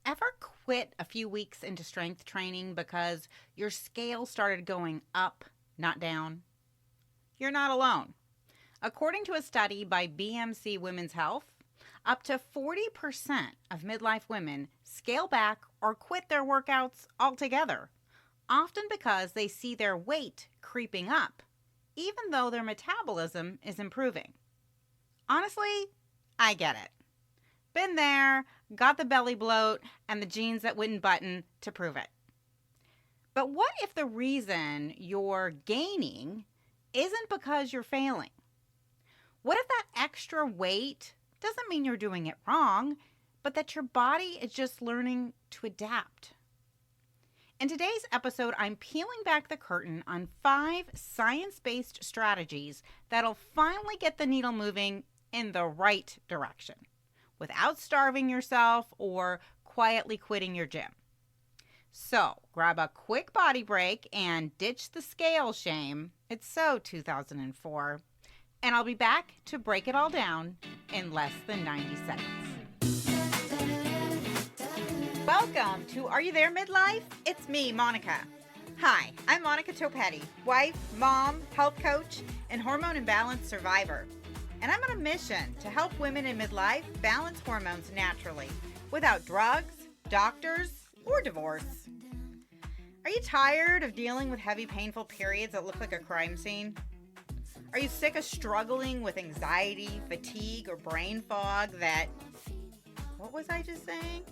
Ever quit a few weeks into strength training because your scale started going up, not down? You're not alone. According to a study by BMC Women's Health, up to 40% of midlife women scale back or quit their workouts altogether, often because they see their weight creeping up, even though their metabolism is improving. Honestly, I get it. Been there, got the belly bloat, and the jeans that wouldn't button to prove it. But what if the reason you're gaining isn't because you're failing? What if that extra weight doesn't mean you're doing it wrong, but that your body is just learning to adapt? In today's episode, I'm peeling back the curtain on 5 science-based strategies that'll finally get the needle moving in the right direction, without starving yourself or quietly quitting your gym. So grab a quick body break and ditch the scale shame. It's so 2004. And I'll be back to break it all down in less than 90 seconds. Welcome to Are You There Midlife? It's me, Monica. Hi, I'm Monica Topetti, wife, mom, health coach, and hormone imbalance survivor. And I'm on a mission to help women in midlife balance hormones naturally without drugs, doctors, or divorce. Are you tired of dealing with heavy, painful periods that look like a crime scene? Are you sick of struggling with anxiety, fatigue, or brain fog that... What was I just saying?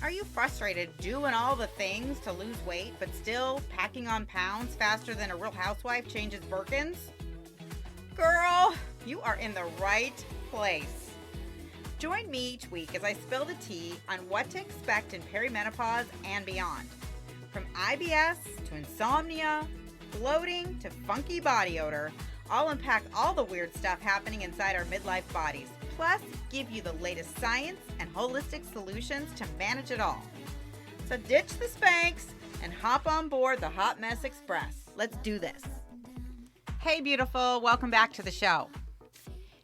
Are you frustrated doing all the things to lose weight but still packing on pounds faster than a real housewife changes Birkins? Girl, you are in the right place. Join me each week as I spill the tea on what to expect in perimenopause and beyond. From IBS to insomnia, bloating to funky body odor, I'll unpack all the weird stuff happening inside our midlife bodies, plus give you the latest science and holistic solutions to manage it all. So ditch the Spanx and hop on board the Hot Mess Express. Let's do this. Hey, beautiful. Welcome back to the show.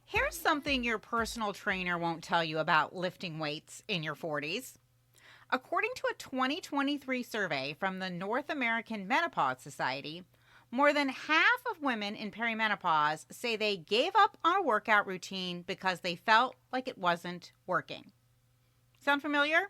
Here's something your personal trainer won't tell you about lifting weights in your 40s. According to a 2023 survey from the North American Menopause Society, more than half of women in perimenopause say they gave up on a workout routine because they felt like it wasn't working. Sound familiar?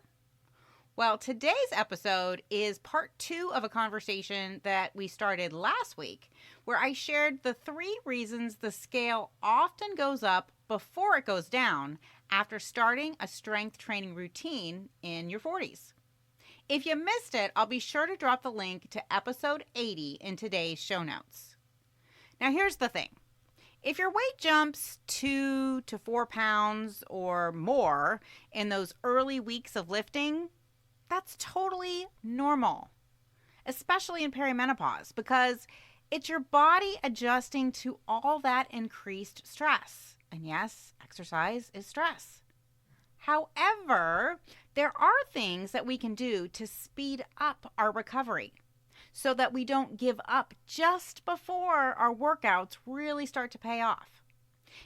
Well, today's episode is part 2 of a conversation that we started last week, where I shared the 3 reasons the scale often goes up before it goes down after starting a strength training routine in your 40s. If you missed it, I'll be sure to drop the link to episode 80 in today's show notes. Now, here's the thing. If your weight jumps 2 to 4 pounds or more in those early weeks of lifting, that's totally normal, especially in perimenopause, because it's your body adjusting to all that increased stress. And yes, exercise is stress. However, there are things that we can do to speed up our recovery so that we don't give up just before our workouts really start to pay off.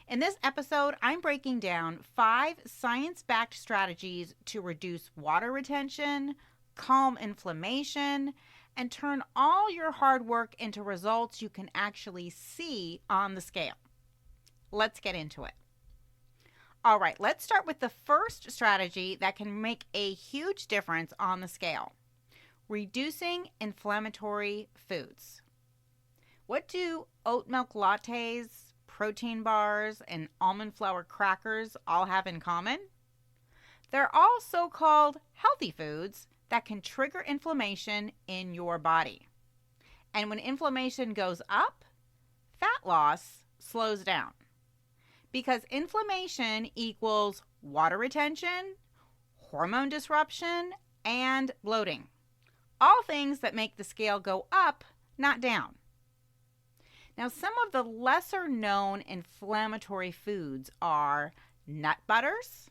In this episode, I'm breaking down 5 science-backed strategies to reduce water retention, calm inflammation, and turn all your hard work into results you can actually see on the scale. Let's get into it. All right, let's start with the first strategy that can make a huge difference on the scale: reducing inflammatory foods. What do oat milk lattes, protein bars, and almond flour crackers all have in common? They're all so-called healthy foods that can trigger inflammation in your body. And when inflammation goes up, fat loss slows down. Because inflammation equals water retention, hormone disruption, and bloating. All things that make the scale go up, not down. Now, some of the lesser known inflammatory foods are nut butters,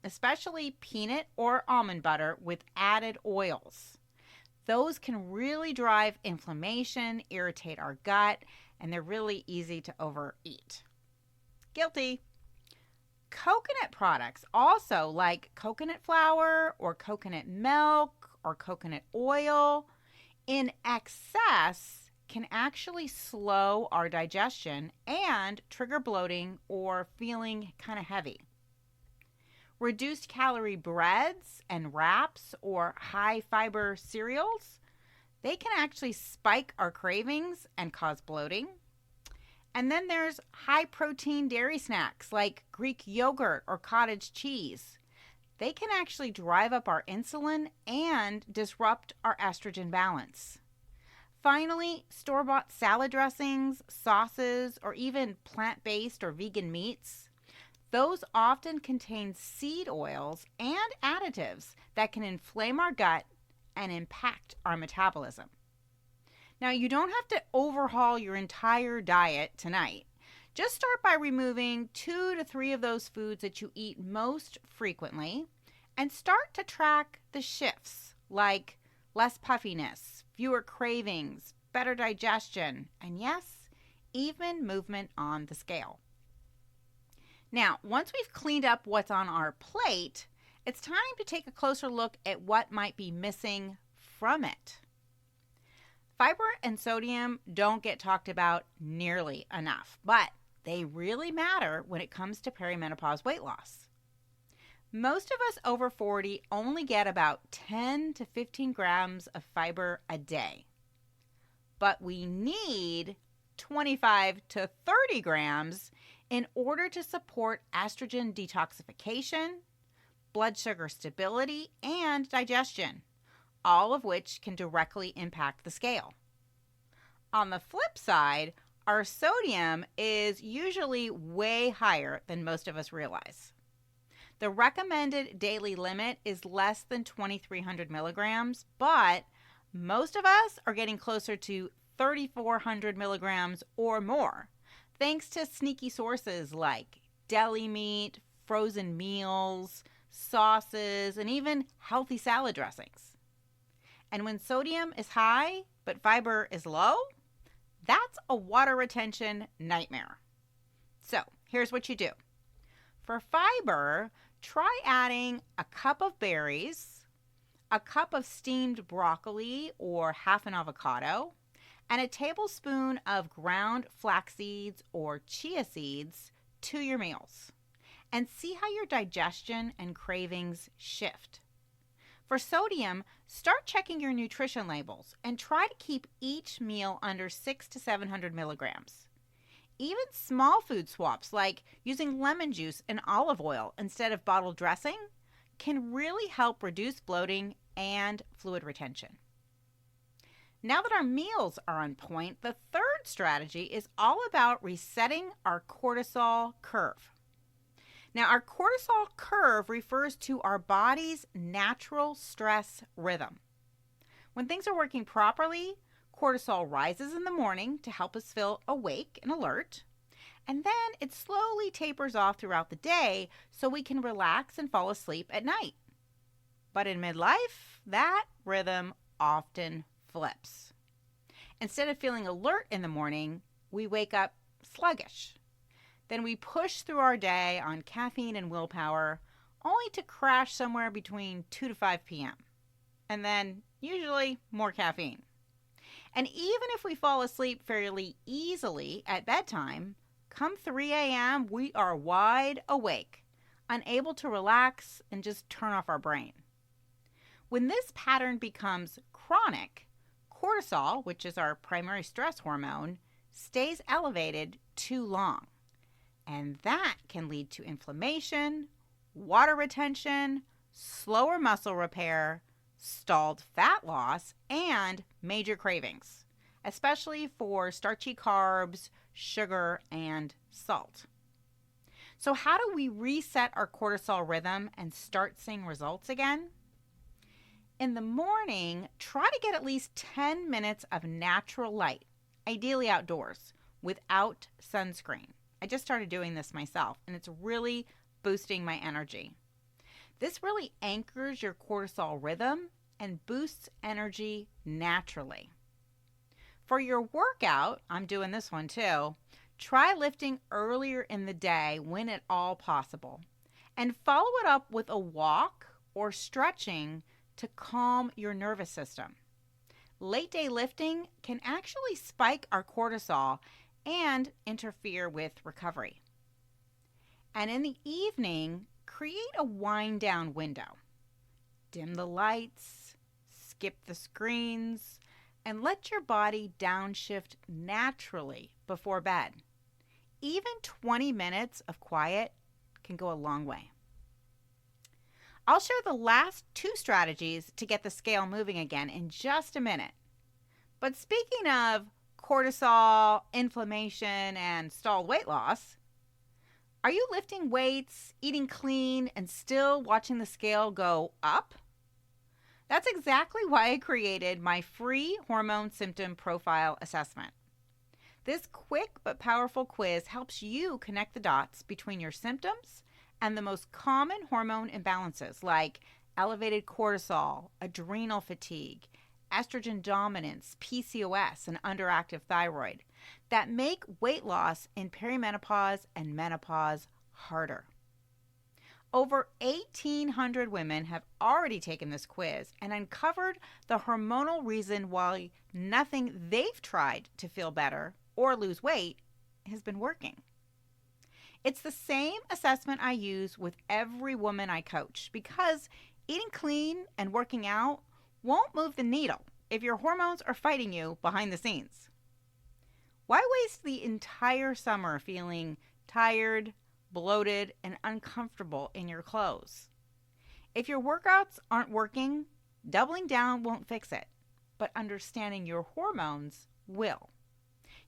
especially peanut or almond butter with added oils. Those can really drive inflammation, irritate our gut, and they're really easy to overeat. Guilty. coconut products, also like coconut flour or coconut milk or coconut oil, in excess can actually slow our digestion and trigger bloating or feeling kind of heavy. Reduced calorie breads and wraps or high fiber cereals, they can actually spike our cravings and cause bloating. And then there's high protein dairy snacks like Greek yogurt or cottage cheese. They can actually drive up our insulin and disrupt our estrogen balance. Finally, store-bought salad dressings, sauces, or even plant-based or vegan meats, those often contain seed oils and additives that can inflame our gut and impact our metabolism. Now, you don't have to overhaul your entire diet tonight. Just start by removing 2 to 3 of those foods that you eat most frequently and start to track the shifts like less puffiness, fewer cravings, better digestion, and yes, even movement on the scale. Now, once we've cleaned up what's on our plate, it's time to take a closer look at what might be missing from it. Fiber and sodium don't get talked about nearly enough, but they really matter when it comes to perimenopause weight loss. Most of us over 40 only get about 10 to 15 grams of fiber a day, but we need 25 to 30 grams in order to support estrogen detoxification, blood sugar stability, and digestion, all of which can directly impact the scale. On the flip side, our sodium is usually way higher than most of us realize. The recommended daily limit is less than 2,300 milligrams, but most of us are getting closer to 3,400 milligrams or more, thanks to sneaky sources like deli meat, frozen meals, sauces, and even healthy salad dressings. And when sodium is high, but fiber is low, that's a water retention nightmare. So here's what you do. For fiber, try adding a cup of berries, a cup of steamed broccoli or half an avocado, and a tablespoon of ground flax seeds or chia seeds to your meals, and see how your digestion and cravings shift. For sodium, start checking your nutrition labels and try to keep each meal under 600 to 700 milligrams. Even small food swaps like using lemon juice and olive oil instead of bottled dressing can really help reduce bloating and fluid retention. Now that our meals are on point, the third strategy is all about resetting our cortisol curve. Now, our cortisol curve refers to our body's natural stress rhythm. When things are working properly, cortisol rises in the morning to help us feel awake and alert, and then it slowly tapers off throughout the day so we can relax and fall asleep at night. But in midlife, that rhythm often flips. Instead of feeling alert in the morning, we wake up sluggish. Then we push through our day on caffeine and willpower, only to crash somewhere between 2 to 5 p.m. And then usually more caffeine. And even if we fall asleep fairly easily at bedtime, come 3 a.m., we are wide awake, unable to relax and just turn off our brain. When this pattern becomes chronic, cortisol, which is our primary stress hormone, stays elevated too long. And that can lead to inflammation, water retention, slower muscle repair, stalled fat loss, and major cravings, especially for starchy carbs, sugar, and salt. So how do we reset our cortisol rhythm and start seeing results again? In the morning, try to get at least 10 minutes of natural light, ideally outdoors, without sunscreen. I just started doing this myself, and it's really boosting my energy. This really anchors your cortisol rhythm and boosts energy naturally. For your workout, I'm doing this one too, Try lifting earlier in the day when at all possible, and follow it up with a walk or stretching to calm your nervous system. Late day lifting can actually spike our cortisol and interfere with recovery. And in the evening, create a wind down window. Dim the lights, skip the screens, and let your body downshift naturally before bed. Even 20 minutes of quiet can go a long way. I'll share the last 2 strategies to get the scale moving again in just a minute. But speaking of cortisol, inflammation, and stalled weight loss, are you lifting weights, eating clean, and still watching the scale go up? That's exactly why I created my free hormone symptom profile assessment. This quick but powerful quiz helps you connect the dots between your symptoms and the most common hormone imbalances like elevated cortisol, adrenal fatigue, estrogen dominance, PCOS, and underactive thyroid that make weight loss in perimenopause and menopause harder. Over 1,800 women have already taken this quiz and uncovered the hormonal reason why nothing they've tried to feel better or lose weight has been working. It's the same assessment I use with every woman I coach because eating clean and working out won't move the needle if your hormones are fighting you behind the scenes. Why waste the entire summer feeling tired, bloated, and uncomfortable in your clothes? If your workouts aren't working, doubling down won't fix it, but understanding your hormones will.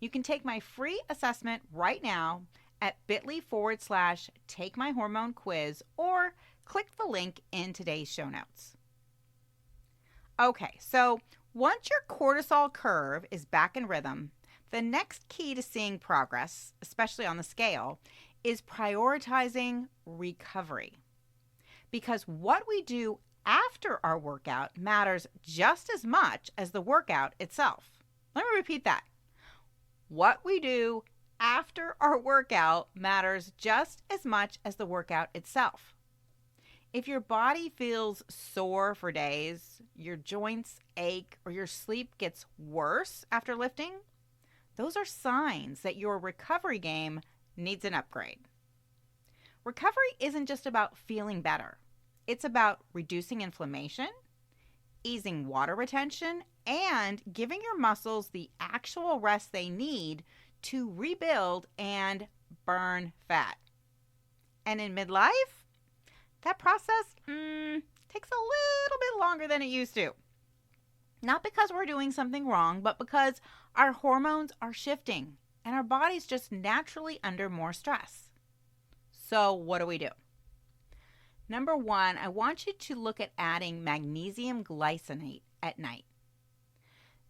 You can take my free assessment right now at bit.ly/takemyhormonequiz or click the link in today's show notes. Okay, so once your cortisol curve is back in rhythm, the next key to seeing progress, especially on the scale, is prioritizing recovery. Because what we do after our workout matters just as much as the workout itself. Let me repeat that. What we do after our workout matters just as much as the workout itself. If your body feels sore for days, your joints ache, or your sleep gets worse after lifting, those are signs that your recovery game needs an upgrade. Recovery isn't just about feeling better. It's about reducing inflammation, easing water retention, and giving your muscles the actual rest they need to rebuild and burn fat. And in midlife, that process takes a little bit longer than it used to. Not because we're doing something wrong, but because our hormones are shifting and our body's just naturally under more stress. So what do we do? Number 1, I want you to look at adding magnesium glycinate at night.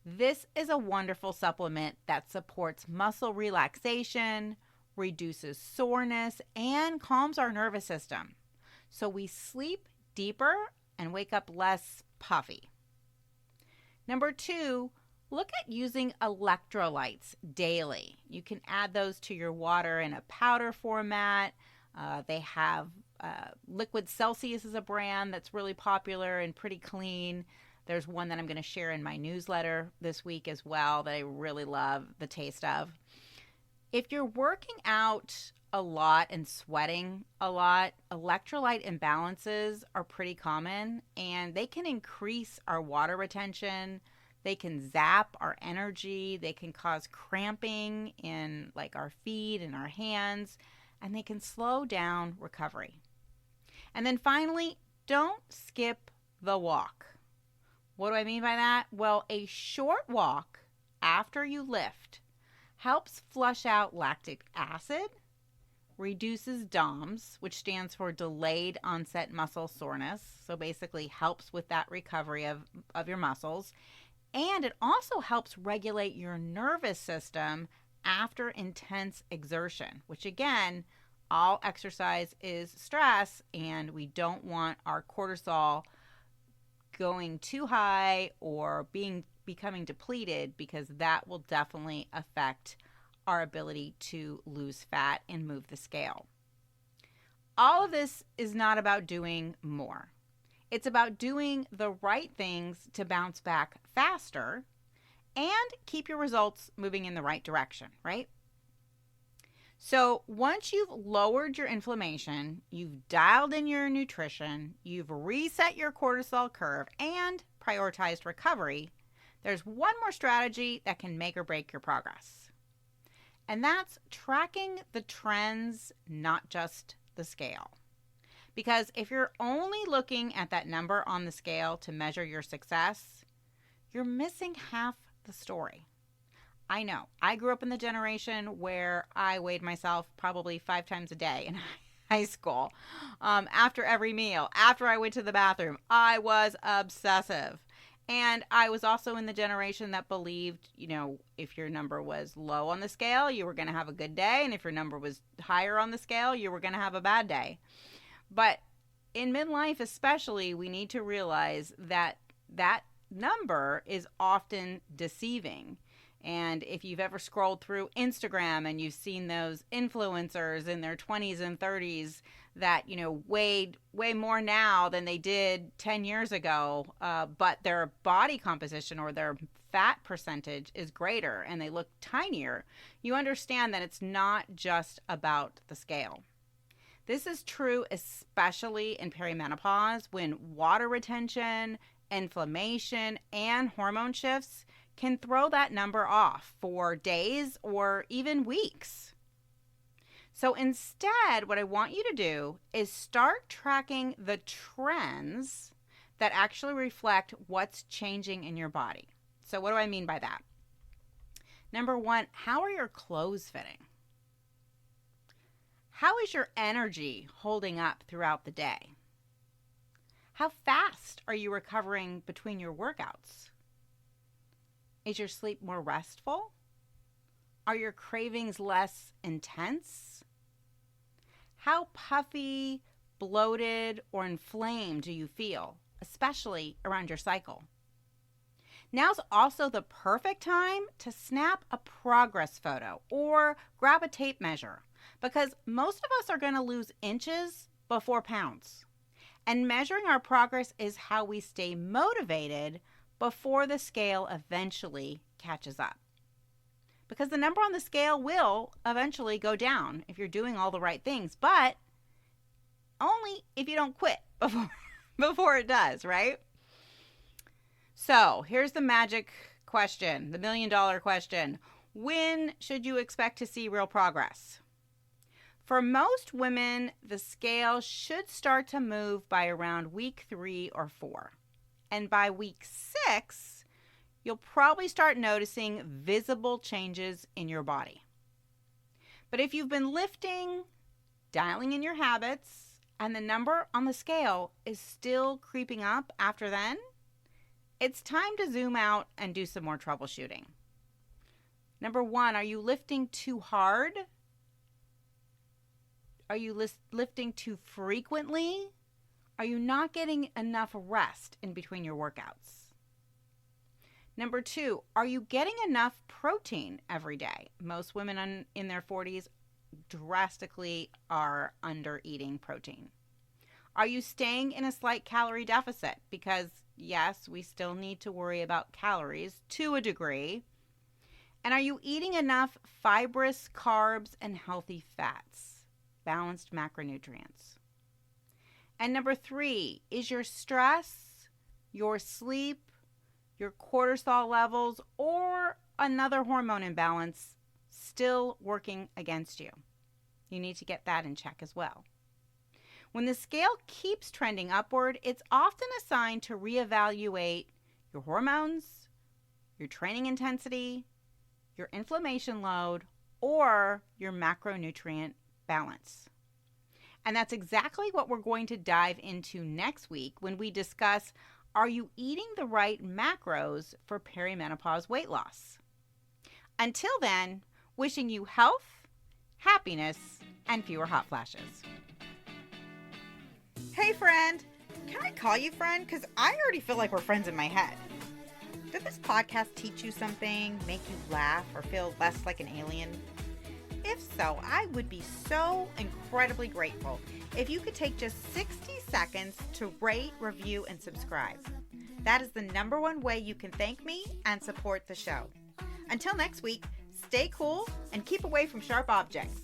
This is a wonderful supplement that supports muscle relaxation, reduces soreness, and calms our nervous system. So we sleep deeper and wake up less puffy. Number 2, look at using electrolytes daily. You can add those to your water in a powder format. They have Liquid Celsius is a brand that's really popular and pretty clean. There's one that I'm going to share in my newsletter this week as well that I really love the taste of. If you're working out a lot and sweating a lot, electrolyte imbalances are pretty common, and they can increase our water retention. They can zap our energy. They can cause cramping in like our feet and our hands, and they can slow down recovery. And then finally, don't skip the walk. What do I mean by that? Well, a short walk after you lift helps flush out lactic acid, reduces DOMS, which stands for delayed onset muscle soreness. So basically helps with that recovery of your muscles. And it also helps regulate your nervous system after intense exertion, which again, all exercise is stress, and we don't want our cortisol going too high or becoming depleted, because that will definitely affect our ability to lose fat and move the scale. All of this is not about doing more. It's about doing the right things to bounce back faster and keep your results moving in the right direction, right? So once you've lowered your inflammation, you've dialed in your nutrition, you've reset your cortisol curve, and prioritized recovery, there's one more strategy that can make or break your progress. And that's tracking the trends, not just the scale. Because if you're only looking at that number on the scale to measure your success, you're missing half the story. I know. I grew up in the generation where I weighed myself probably 5 times a day in high school. After every meal, after I went to the bathroom, I was obsessive. And I was also in the generation that believed, if your number was low on the scale, you were going to have a good day. And if your number was higher on the scale, you were going to have a bad day. But in midlife especially, we need to realize that that number is often deceiving. And if you've ever scrolled through Instagram and you've seen those influencers in their 20s and 30s that, weighed way more now than they did 10 years ago, but their body composition or their fat percentage is greater and they look tinier, you understand that it's not just about the scale. This is true especially in perimenopause when water retention, inflammation, and hormone shifts can throw that number off for days or even weeks. So instead, what I want you to do is start tracking the trends that actually reflect what's changing in your body. So what do I mean by that? Number 1, how are your clothes fitting? How is your energy holding up throughout the day? How fast are you recovering between your workouts? Is your sleep more restful? Are your cravings less intense? How puffy, bloated, or inflamed do you feel, especially around your cycle? Now's also the perfect time to snap a progress photo or grab a tape measure because most of us are going to lose inches before pounds. And measuring our progress is how we stay motivated before the scale eventually catches up. Because the number on the scale will eventually go down if you're doing all the right things, but only if you don't quit before it does, right? So here's the magic question, the $1 million question. When should you expect to see real progress? For most women, the scale should start to move by around week 3 or 4. And by week 6, you'll probably start noticing visible changes in your body. But if you've been lifting, dialing in your habits, and the number on the scale is still creeping up after then, it's time to zoom out and do some more troubleshooting. Number 1, are you lifting too hard? Are you lifting too frequently? Are you not getting enough rest in between your workouts? Number 2, are you getting enough protein every day? Most women in their 40s drastically are under eating protein. Are you staying in a slight calorie deficit? Because yes, we still need to worry about calories to a degree. And are you eating enough fibrous carbs and healthy fats? Balanced macronutrients. And number 3, is your stress, your sleep, your cortisol levels, or another hormone imbalance still working against you? You need to get that in check as well. When the scale keeps trending upward, it's often a sign to reevaluate your hormones, your training intensity, your inflammation load, or your macronutrient balance. And that's exactly what we're going to dive into next week when we discuss, are you eating the right macros for perimenopause weight loss? Until then, wishing you health, happiness, and fewer hot flashes. Hey friend, can I call you friend? Because I already feel like we're friends in my head. Did this podcast teach you something, make you laugh, or feel less like an alien? If so, I would be so incredibly grateful if you could take just 60 seconds to rate, review, and subscribe. That is the number one way you can thank me and support the show. Until next week, stay cool and keep away from sharp objects.